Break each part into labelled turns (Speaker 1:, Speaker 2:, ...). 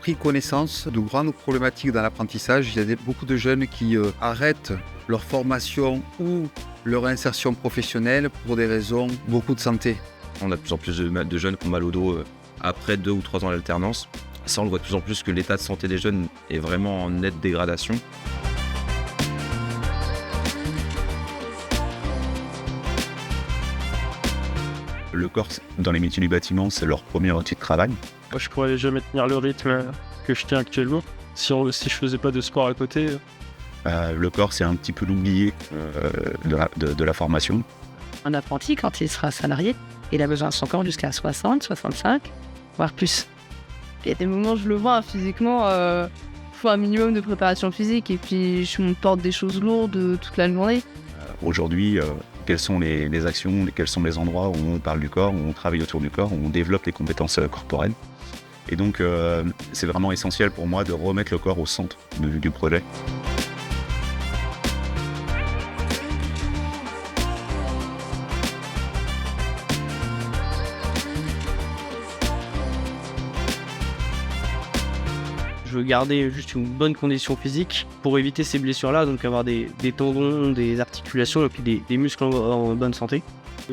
Speaker 1: pris connaissance de grandes problématiques dans l'apprentissage. Il y a beaucoup de jeunes qui arrêtent leur formation ou leur insertion professionnelle pour des raisons beaucoup de santé.
Speaker 2: On a de plus en plus de jeunes qui ont mal au dos après 2 ou 3 ans d'alternance. Ça, on le voit de plus en plus que l'état de santé des jeunes est vraiment en nette dégradation. Le corps, dans les métiers du bâtiment, c'est leur premier outil de travail.
Speaker 3: Moi, je pourrais jamais tenir le rythme que je tiens actuellement si je faisais pas de sport à côté.
Speaker 2: Le corps, c'est un petit peu l'oublié de la formation.
Speaker 4: Un apprenti, quand il sera salarié, il a besoin de son corps jusqu'à 60, 65, voire plus.
Speaker 5: Il y a des moments où je le vois physiquement, faut un minimum de préparation physique et puis je me porte des choses lourdes toute la journée.
Speaker 2: Aujourd'hui, quelles sont les actions, quels sont les endroits où on parle du corps, où on travaille autour du corps, où on développe les compétences corporelles. Et donc, c'est vraiment essentiel pour moi de remettre le corps au centre du projet.
Speaker 3: Je veux garder juste une bonne condition physique pour éviter ces blessures-là, donc avoir des tendons, des articulations et puis des muscles en bonne santé.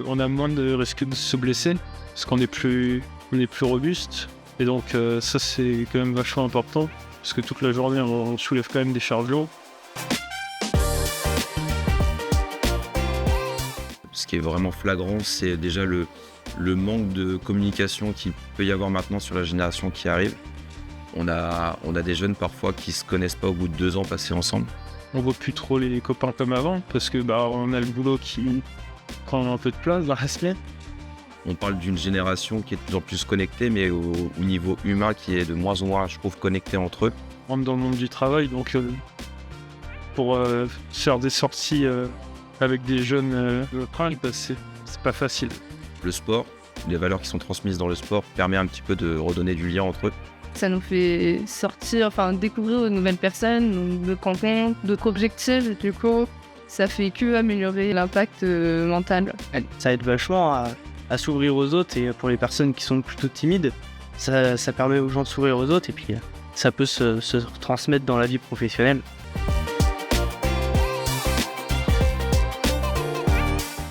Speaker 3: On a moins de risques de se blesser parce qu'on est plus robuste. Et donc ça, c'est quand même vachement important parce que toute la journée, on soulève quand même des charges lourdes.
Speaker 2: Ce qui est vraiment flagrant, c'est déjà le manque de communication qu'il peut y avoir maintenant sur la génération qui arrive. On a des jeunes parfois qui se connaissent pas au bout de 2 ans passés ensemble.
Speaker 3: On voit plus trop les copains comme avant parce que on a le boulot qui prend un peu de place dans la semaine.
Speaker 2: On parle d'une génération qui est de plus en plus connectée, mais au niveau humain qui est de moins en moins, je trouve, connecté entre eux.
Speaker 3: On rentre dans le monde du travail, donc pour faire des sorties avec des jeunes c'est pas facile.
Speaker 2: Le sport, les valeurs qui sont transmises dans le sport permet un petit peu de redonner du lien entre eux.
Speaker 5: Ça nous fait sortir, découvrir de nouvelles personnes, de rencontres, d'autres objectifs. Et du coup, ça fait que améliorer l'impact mental.
Speaker 3: Ça aide vachement à s'ouvrir aux autres et pour les personnes qui sont plutôt timides, ça permet aux gens de s'ouvrir aux autres et puis ça peut se transmettre dans la vie professionnelle.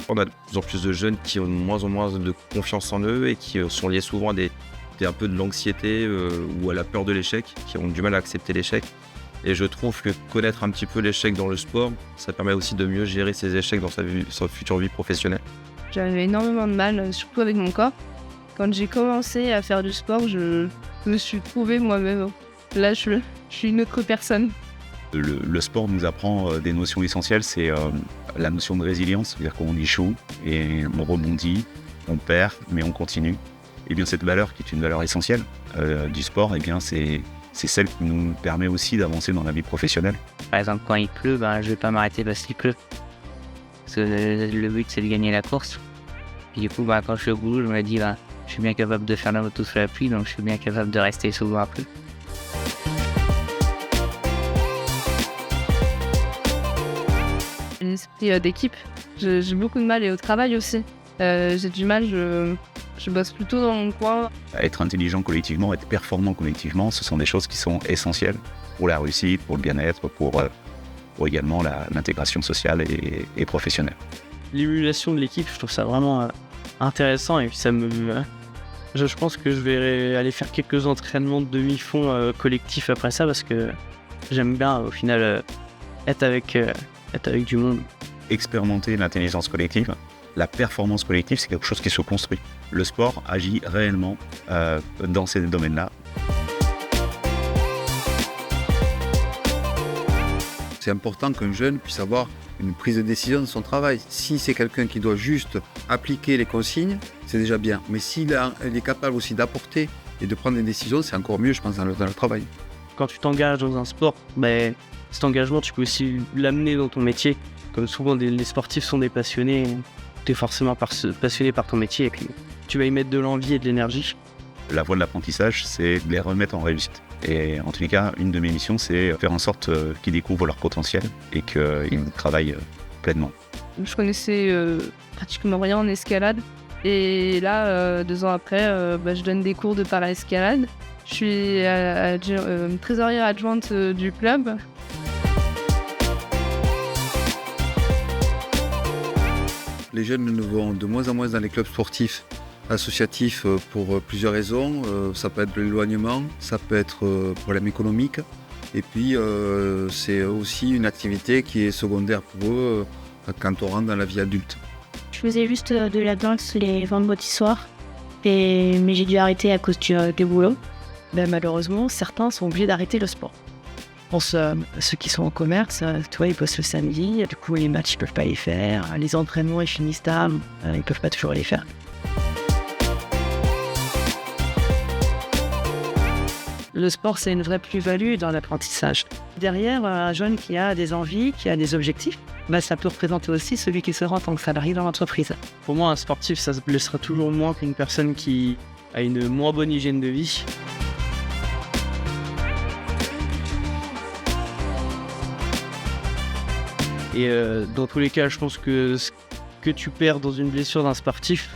Speaker 2: On a de plus en plus de jeunes qui ont de moins en moins de confiance en eux et qui sont liés souvent à un peu de l'anxiété ou à la peur de l'échec, qui ont du mal à accepter l'échec. Et je trouve que connaître un petit peu l'échec dans le sport, ça permet aussi de mieux gérer ses échecs dans sa future vie professionnelle.
Speaker 5: J'avais énormément de mal, surtout avec mon corps. Quand j'ai commencé à faire du sport, je me suis trouvée moi-même. Là, je suis une autre personne.
Speaker 2: Le sport nous apprend des notions essentielles, c'est la notion de résilience, c'est-à-dire qu'on échoue et on rebondit, on perd, mais on continue. Et bien cette valeur qui est une valeur essentielle du sport, et bien c'est celle qui nous permet aussi d'avancer dans la vie professionnelle.
Speaker 4: Par exemple, quand il pleut, je vais pas m'arrêter parce qu'il pleut. Parce que le but, c'est de gagner la course. Puis du coup, quand je suis au boulot, je me dis, je suis bien capable de faire la moto sous la pluie, donc je suis bien capable de rester sous le parapluie.
Speaker 5: Un esprit d'équipe. J'ai beaucoup de mal et au travail aussi. J'ai du mal, je bosse plutôt dans mon coin.
Speaker 2: Être intelligent collectivement, être performant collectivement, ce sont des choses qui sont essentielles pour la réussite, pour le bien-être, pour également l'intégration sociale et professionnelle.
Speaker 3: L'émulation de l'équipe, je trouve ça vraiment intéressant et puis je pense que je vais aller faire quelques entraînements de demi-fond collectifs après ça parce que j'aime bien au final être avec du monde.
Speaker 2: Expérimenter l'intelligence collective, la performance collective, c'est quelque chose qui se construit. Le sport agit réellement dans ces domaines-là.
Speaker 1: C'est important qu'un jeune puisse avoir une prise de décision de son travail. Si c'est quelqu'un qui doit juste appliquer les consignes, c'est déjà bien. Mais s'il est capable aussi d'apporter et de prendre des décisions, c'est encore mieux, je pense, dans le travail.
Speaker 3: Quand tu t'engages dans un sport, cet engagement, tu peux aussi l'amener dans ton métier. Comme souvent, les sportifs sont des passionnés. Tu es forcément passionné par ton métier et puis tu vas y mettre de l'envie et de l'énergie.
Speaker 2: La voie de l'apprentissage, c'est de les remettre en réussite. Et en tous les cas, une de mes missions, c'est faire en sorte qu'ils découvrent leur potentiel et qu'ils travaillent pleinement.
Speaker 5: Je connaissais pratiquement rien en escalade. Et là, 2 ans après, je donne des cours de para-escalade. Je suis trésorière adjointe du club.
Speaker 1: Les jeunes vont de moins en moins dans les clubs sportifs associatifs pour plusieurs raisons. Ça peut être l'éloignement, ça peut être problème économique. Et puis c'est aussi une activité qui est secondaire pour eux quand on rentre dans la vie adulte.
Speaker 6: Je faisais juste de la danse les vendredis soirs, mais j'ai dû arrêter à cause du boulot.
Speaker 7: Malheureusement, certains sont obligés d'arrêter le sport. Je pense ceux qui sont en commerce, tu vois, ils bossent le samedi, du coup les matchs ils peuvent pas les faire, les entraînements ils finissent tard, ils peuvent pas toujours les faire. Le sport, c'est une vraie plus-value dans l'apprentissage. Derrière, un jeune qui a des envies, qui a des objectifs, ça peut représenter aussi celui qui se rend en tant que salarié dans l'entreprise.
Speaker 3: Pour moi, un sportif, ça se blessera toujours moins qu'une personne qui a une moins bonne hygiène de vie. Et dans tous les cas, je pense que ce que tu perds dans une blessure d'un sportif,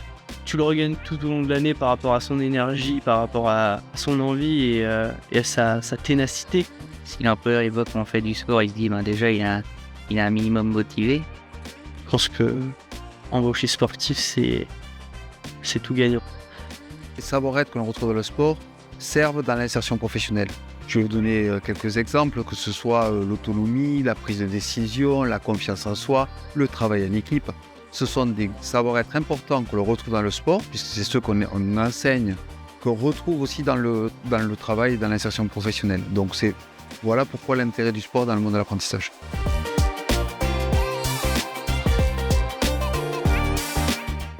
Speaker 3: tu le regagnes tout au long de l'année par rapport à son énergie, par rapport à son envie et à sa ténacité.
Speaker 4: Si l'employeur il voit qu'on fait du sport, il se dit déjà il a un minimum motivé.
Speaker 3: Je pense que embaucher sportif, c'est tout gagnant.
Speaker 1: Les savoir-être que l'on retrouve dans le sport servent dans l'insertion professionnelle. Je vais vous donner quelques exemples, que ce soit l'autonomie, la prise de décision, la confiance en soi, le travail en équipe. Ce sont des savoir-être importants que l'on retrouve dans le sport, puisque c'est ceux qu'on enseigne, qu'on retrouve aussi dans le travail et dans l'insertion professionnelle. Donc voilà pourquoi l'intérêt du sport dans le monde de l'apprentissage.